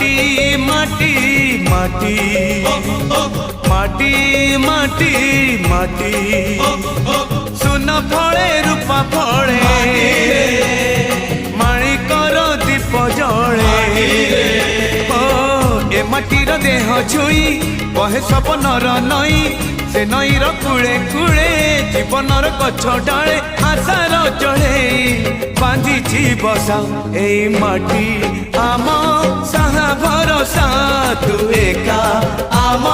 माटी माटी माटी माटी माटी माटी सुन फले रूपा फले माणिकर दीप जले ए माटीर देह छुई कहे सपनर नई से नईर कूले कूले जीवनर गछ डाले आशार चढ़े बांधी बसा ए माटी आम साहा भरोसा तू एका आम